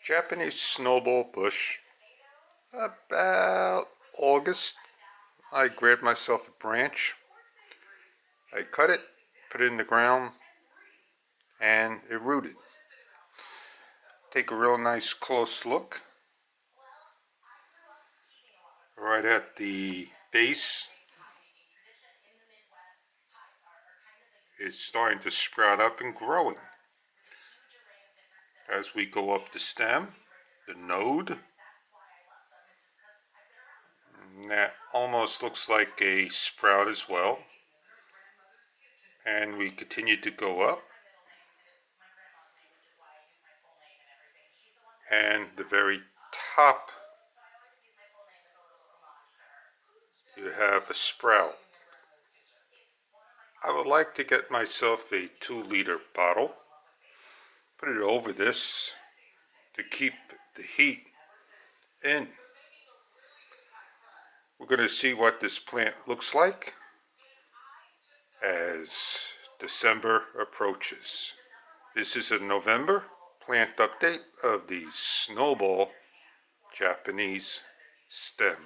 Japanese snowball bush. About August, I grabbed myself a branch. I cut it, put it in the ground, and it rooted. Take a real nice close look. Right at the base, it's starting to sprout up and growing. As we go up the stem, the node, and that almost looks like a sprout as well. And we continue to go up. And the very top, you have a sprout. I would like to get myself a 2-liter bottle, put it over this to keep the heat in. We're going to see what this plant looks like as December approaches. This is a November plant update of the Snowball Japanese stem.